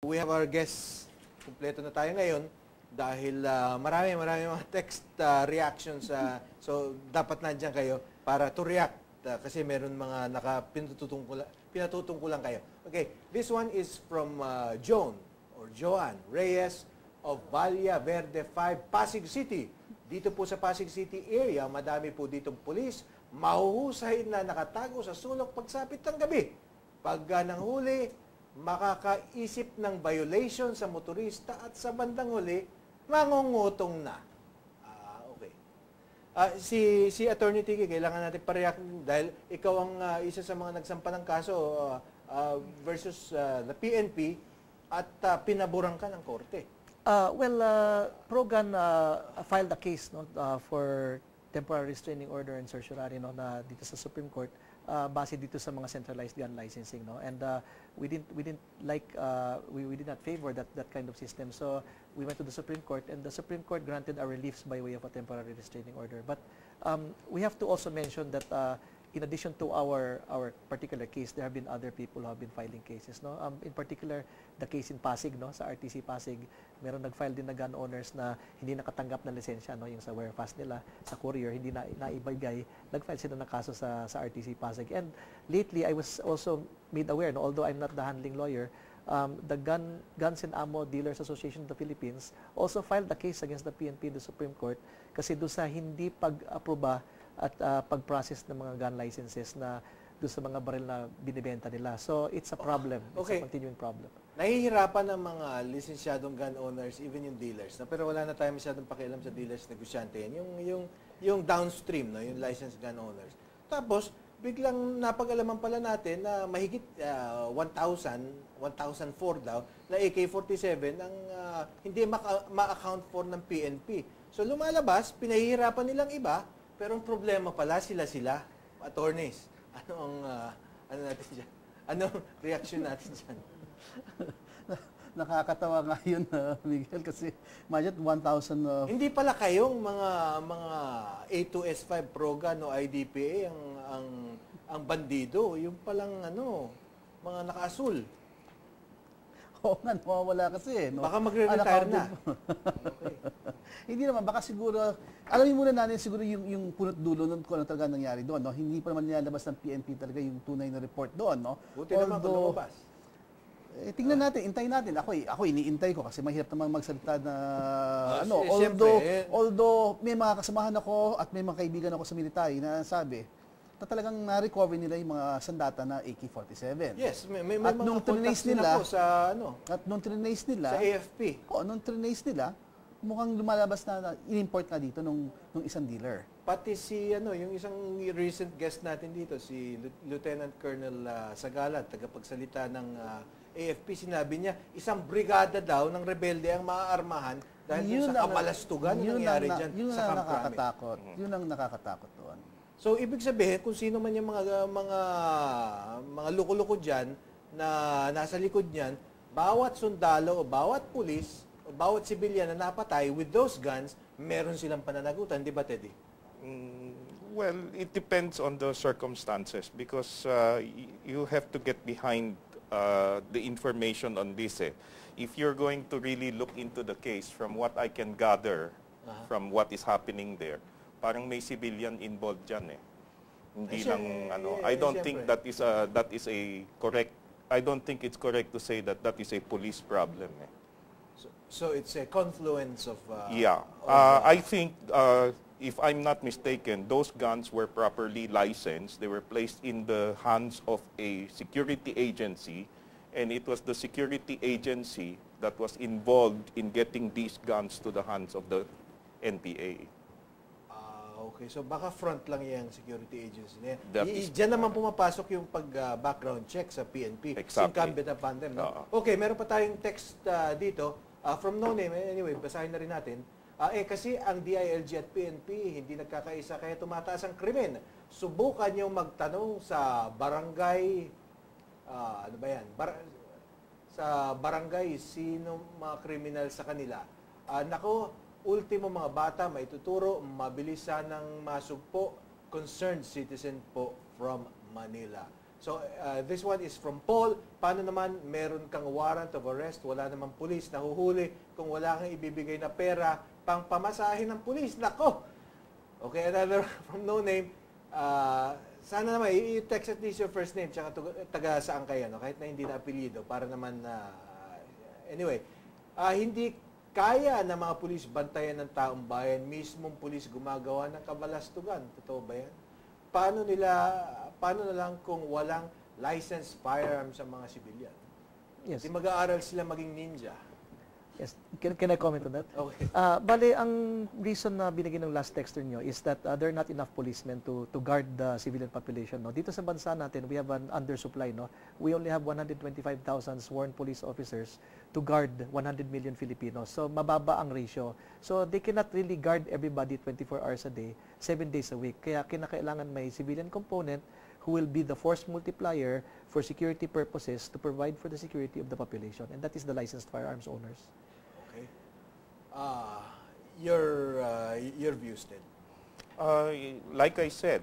We have our guests. Kumpleto na tayo ngayon dahil marami mga text reactions. So, dapat nandiyan kayo para to react kasi meron mga pinatutungkulan kayo. Okay, this one is from Joan or Joanne Reyes of Valle Verde 5, Pasig City. Dito po sa Pasig City area, madami po ditong pulis, mahuhusay na nakatago sa sulok pagsapit ng gabi. Pag nanghuli, makakaisip ng violation sa motorista at sa bandang huli, mangungutong na. Okay. Si Attorney Tiki, kailangan natin pareyak dahil ikaw ang isa sa mga nagsampa ng kaso versus the PNP at pinaburang ka ng korte. Progan filed a case for temporary restraining order and certiorari na dito sa Supreme Court base dito sa mga centralized gun licensing, and we did not favor that kind of system, so we went to the Supreme Court and the Supreme Court granted our reliefs by way of a temporary restraining order. But we have to also mention that in addition to our particular case, there have been other people who have been filing cases, in particular the case in Pasig, sa RTC Pasig, meron nag-file din na gun owners na hindi nakatanggap ng lisensya, yung sa warefast nila sa courier, hindi na naibigay, nag-file sila ng kaso sa RTC Pasig. And lately I was also made aware, although I'm not the handling lawyer, the Guns and Ammo Dealers Association of the Philippines also filed a case against the PNP in the Supreme Court kasi doon sa hindi pag-aproba at pag-process ng mga gun licenses na doon sa mga baril na binibenta nila. So, it's a problem. Okay. It's a continuing problem. Nahihirapan ng mga lisensyadong gun owners, even yung dealers, pero wala na tayo masyadong pakialam sa dealers, negosyante yan. Yung downstream, yung licensed gun owners. Tapos, biglang napag-alaman pala natin na mahigit 1,004 daw na AK-47 ang hindi ma-account for ng PNP. So, lumalabas, pinahihirapan nilang iba, pero ang problema pala, sila, attorneys. Ano natin dyan? Anong reaction natin dyan? Nakakatawa nga yun, Miguel, kasi imagine 1,000... Hindi pala kayong mga A2S5 Progan o IDPA ang bandido. Yung palang mga naka-asul. Oo nga, nawawala kasi. Baka magre-retire na. Okay. Hindi naman, baka siguro, alamin muna natin siguro yung punot dulo nun kung ano talaga nangyari doon. Hindi pa naman nilalabas ng PNP talaga yung tunay na report doon. Buti naman kung lumabas. Tingnan natin, intayin natin. Ako iniintay ko kasi mahirap namang magsalita na although may mga kasamahan ako at may mga kaibigan ako sa military na sabi na talagang na-recover nila yung mga sandata na AK-47. Yes, may at mga nung contacts nila po sa At nung trinace nila sa AFP. Nung trinace nila, mukhang lumalabas na in-import na dito nung isang dealer. Pati yung isang recent guest natin dito, si Lieutenant Colonel Sagalat, tagapagsalita ng AFP, sinabi niya, isang brigada daw ng rebelde ang maaarmahan dahil sa kamalastugan na nangyari dyan sa Camp Crame. Yun ang nakakatakot doon. So, ibig sabihin, kung sino man yung mga luko-luko dyan na nasa likod niyan, bawat sundalo o bawat pulis o bawat sibilyan na napatay with those guns, meron silang pananagutan. Di ba, Teddy? Well, it depends on the circumstances because you have to get behind the information on this. If you're going to really look into the case from what I can gather from what is happening there, parang may civilian involved dyan Hindi lang I don't think that is a correct. I don't think it's correct to say that is a police problem. So it's a confluence of I think if I'm not mistaken, those guns were properly licensed. They were placed in the hands of a security agency, and it was the security agency that was involved in getting these guns to the hands of the NPA. Okay, so baka front lang yung security agency na yan. Diyan naman pumapasok yung pag-background check sa PNP. Exactly. Incumbent na pandem, no? Okay, meron pa tayong text dito from no name. Anyway, basahin na rin natin. Kasi ang DILG at PNP hindi nagkakaisa kaya tumataas ang krimen. Subukan nyo magtanong sa barangay, sa barangay, sino mga kriminal sa kanila. Ultimo mga bata, maituturo, mabilis sanang masugpo, concerned citizen po from Manila. So, this one is from Paul. Paano naman meron kang warrant of arrest, wala namang pulis, nahuhuli kung wala kang ibibigay na pera pang pamasahin ng pulis? Nako! Okay, another from No Name. Sana naman, i-text at least your first name tsaka taga saan kayo, no? Kahit na hindi na apelyido, para naman anyway, hindi kaya ng mga pulis bantayan ng taong bayan, mismong pulis gumagawa ng kabalastugan. Totoo ba yan? Paano na lang kung walang licensed firearms sa mga civilian? Yes. Di mag-aaral sila maging ninja. Yes. Can I comment on that? Okay. Bale, ang reason na binigyan ng last texter nyo is that there are not enough policemen to guard the civilian population. No? Dito sa bansa natin, we have an undersupply. No? We only have 125,000 sworn police officers to guard 100 million Filipinos. So, mababa ang ratio. So, they cannot really guard everybody 24 hours a day, 7 days a week. Kaya kinakailangan may civilian component who will be the force multiplier for security purposes to provide for the security of the population. And that is the licensed firearms owners. Okay. Your views then? Like I said,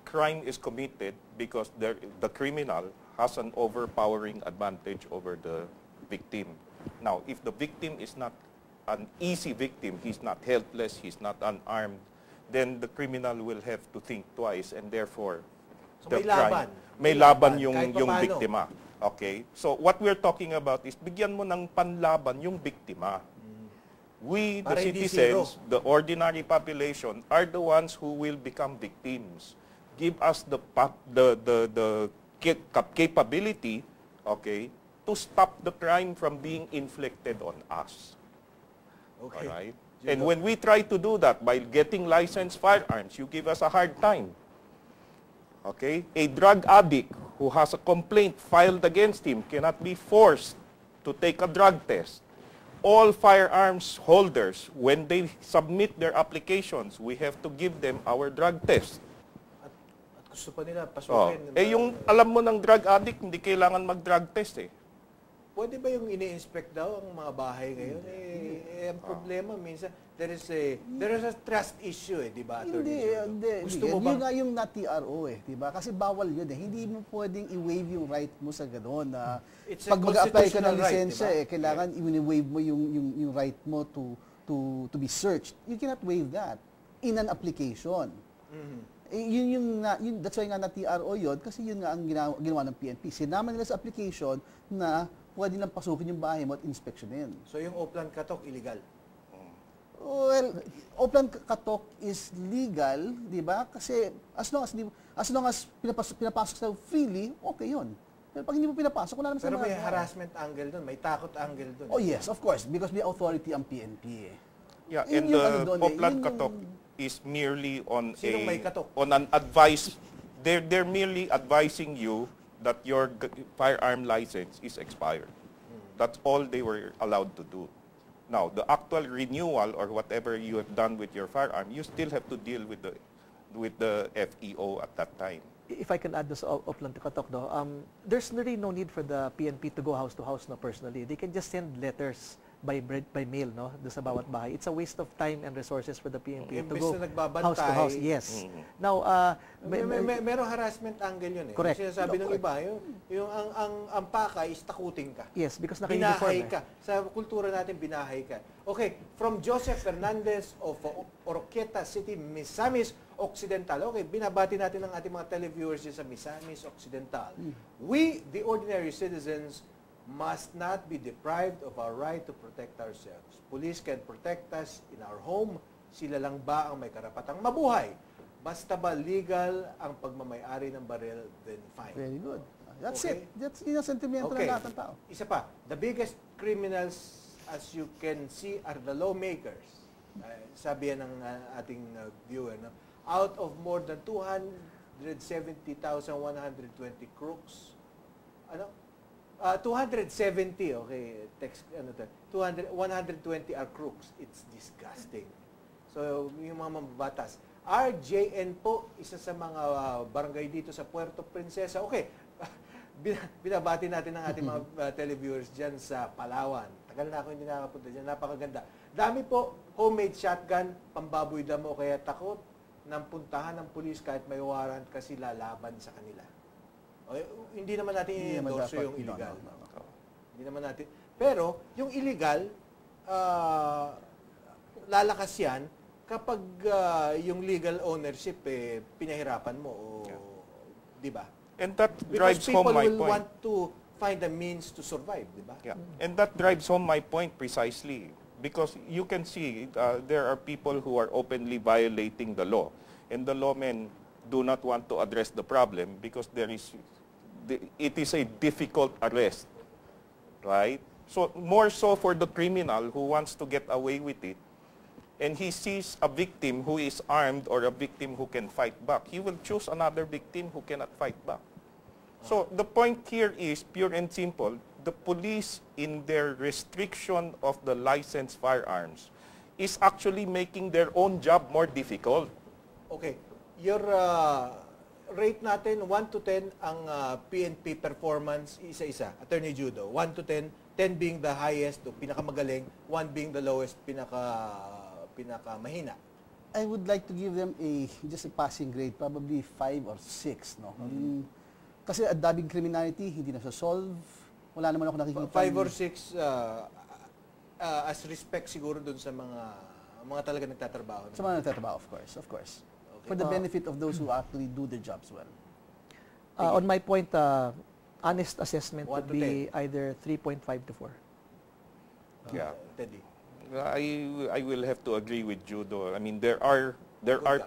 crime is committed because the criminal has an overpowering advantage over the victim. Now, if the victim is not an easy victim, he's not helpless, he's not unarmed, then the criminal will have to think twice, and therefore, So may laban. May laban Kahit yung papaano. biktima. Okay? So, what we're talking about is bigyan mo ng panlaban yung biktima. We, the Para hindi citizens, the ordinary population, are the ones who will become victims. Give us the capability, okay, to stop the crime from being inflicted on us. Okay. All right? And when we try to do that by getting licensed firearms, you give us a hard time. Okay? A drug addict who has a complaint filed against him cannot be forced to take a drug test. All firearms holders, when they submit their applications, we have to give them our drug test. At gusto pa nila Oh. pasukin. Yung alam mo ng drug addict, hindi kailangan mag-drug test eh. Pwede ba yung ini-inspect daw ang mga bahay ngayon? Ang problema minsan, there is a trust issue di ba? Hindi. Gusto mo Yun bang nga yung na-TRO di ba? Kasi bawal yun Hindi mo pwedeng i-waive yung right mo sa gano'n. It's a Pag mag-apply ka ng constitutional right, lisensya, diba? kailangan i-waive mo yung right mo to be searched. You cannot waive that in an application. That's why nga na-TRO yun, kasi yun nga ang ginawa ng PNP. Sinama nila sa application na pwede lang pasukin yung bahay mo at inspeksyonin. So yung Oplan Katok, illegal? Well, open katok is legal, di ba? Kasi as long as pinapasok sa freely, okay yun. Pero pag hindi mo pinapasok, wala naman Pero sa may mga- harassment angle doon, may takot angle doon. Oh yes, of course, because may authority ang PNP Yeah, Yun and yung ano the doon Poplan yun yung- Katok is merely on Sinong may katok? on an advice. They're merely advising you that your firearm license is expired. That's all they were allowed to do. Now, the actual renewal or whatever you have done with your firearm, you still have to deal with the FEO at that time. If I can add this Oplan Katok, no, there's really no need for the PNP to go house to house, no, personally. They can just send letters by mail, no, do sa bawat bahay. It's a waste of time and resources for the PNP to Imbes go na nagbabantay, house to house. Yes. Now, Merong harassment angle yun eh. Correct. Yung sinasabi ng iba, yung ang pakay is takutin ka. yes, because naka-uniform. Binahay ka. Sa kultura natin, binahay ka. Okay, from Joseph Fernandez of Oroquieta City, Misamis Occidental. Okay, binabati natin ang ating mga televiewers sa Misamis Occidental. We, the ordinary citizens, must not be deprived of our right to protect ourselves. Police can protect us in our home. Sila lang ba ang may karapatang mabuhay? Basta ba legal ang pagmamayari ng baril, then fine. Very good. That's Okay. it. That's yun ang sentimento ng lahat ng tao. Isa pa, the biggest criminals, as you can see, are the lawmakers. Sabi yan ng ating viewer. No? Out of more than 270,120 crooks, 270, okay, text, 120 are crooks. It's disgusting. So, yung mga mambabatas. RJN po, isa sa mga barangay dito sa Puerto Princesa. Okay, binabati natin ang ating mga televiewers dyan sa Palawan. Tagal na ako hindi nakapunta dyan. Napakaganda. Dami po, homemade shotgun, pambaboy damo, kaya takot ng puntahan ng pulis kahit may warrant kasi lalaban sa kanila. Okay, hindi naman natin Hindi naman i-endorse dapat, yung illegal. no. Hindi naman natin. Pero, yung illegal, lalakas yan kapag yung legal ownership pinahirapan mo o di ba? And that Because drives home people my will point. want to find a means to survive, di ba? Yeah. And that drives home my point precisely. Because you can see there are people who are openly violating the law. And the lawmen do not want to address the problem because it is a difficult arrest. Right? So more so for the criminal who wants to get away with it, and he sees a victim who is armed or a victim who can fight back, he will choose another victim who cannot fight back. So the point here is pure and simple. The police, in their restriction of the licensed firearms, is actually making their own job more difficult. Okay. Your rate natin, 1 to 10 ang PNP performance, isa-isa. Attorney Judo, 1 to 10, 10 being the highest, o pinakamagaling, 1 being the lowest, pinakamahina. I would like to give them just a passing grade, probably 5 or 6. No? Kasi ang daming criminality, hindi na solve. Wala naman ako nakikita. 5 or 6 as respect siguro dun sa mga talaga nagtatrabaho. Sa mga nagtatrabaho, of course. Okay. For the benefit of those who actually do their jobs well. On my point, honest assessment 1 would to be either 3.5 to 4. Yeah. Teddy. I will have to agree with Judo. I mean, there are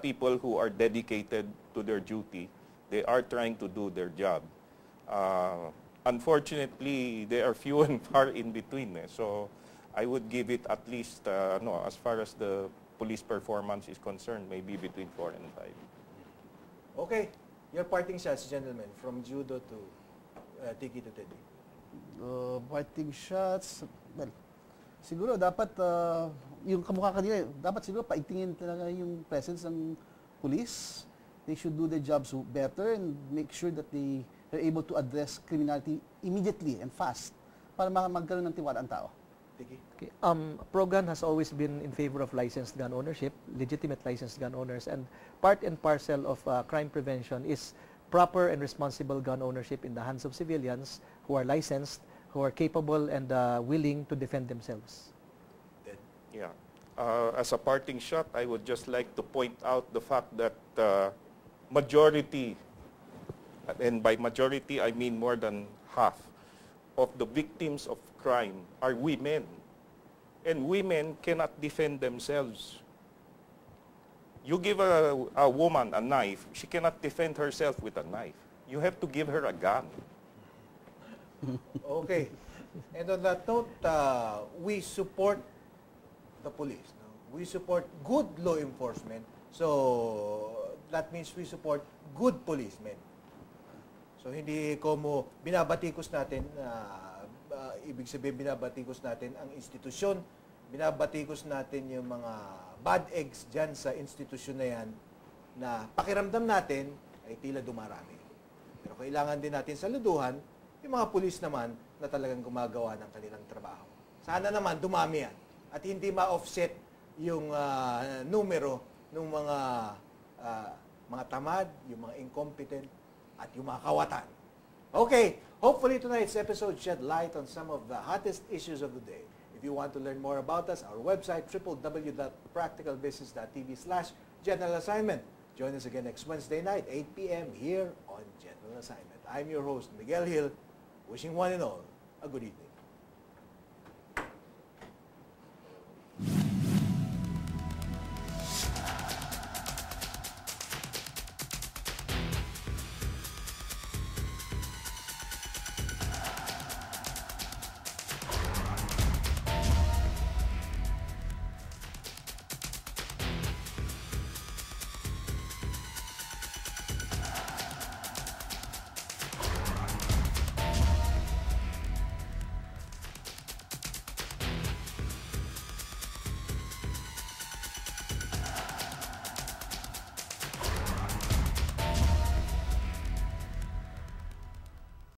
people who are dedicated to their duty. They are trying to do their job. Unfortunately, they are few and far in between. So I would give it at least, as far as the police performance is concerned, maybe between 4 and 5. Okay. Your parting shots, gentlemen, from Judo to Tiki to Teddy. Parting shots, well, siguro dapat, yung kamukha kanila, dapat siguro paigtingin talaga yung presence ng police. They should do their jobs better and make sure that they are able to address criminality immediately and fast para magkaroon ng tiwala ang tao. Tiki. Okay. ProGun has always been in favor of licensed gun ownership, legitimate licensed gun owners, and part and parcel of crime prevention is proper and responsible gun ownership in the hands of civilians who are licensed, who are capable and willing to defend themselves. Yeah. As a parting shot, I would just like to point out the fact that majority, and by majority I mean more than half, of the victims of crime are women. And women cannot defend themselves. You give a woman a knife, she cannot defend herself with a knife. You have to give her a gun. Okay. And on that note, we support the police. No? We support good law enforcement. So, that means we support good policemen. So, hindi como binabatikos natin, ibig sabihin binabatikos natin ang institusyon, binabatikos natin yung mga bad eggs dyan sa institusyon na yan na pakiramdam natin ay tila dumarami. Pero kailangan din natin saluduhan yung mga pulis naman na talagang gumagawa ng kanilang trabaho. Sana naman dumami yan at hindi ma-offset yung numero ng mga tamad, yung mga incompetent, at yung mga kawatan. Okay, hopefully tonight's episode shed light on some of the hottest issues of the day. If you want to learn more about us, our website, www.practicalbusiness.tv/general assignment. Join us again next Wednesday night, 8 p.m. here on General Assignment. I'm your host, Miguel Hill, wishing one and all a good evening.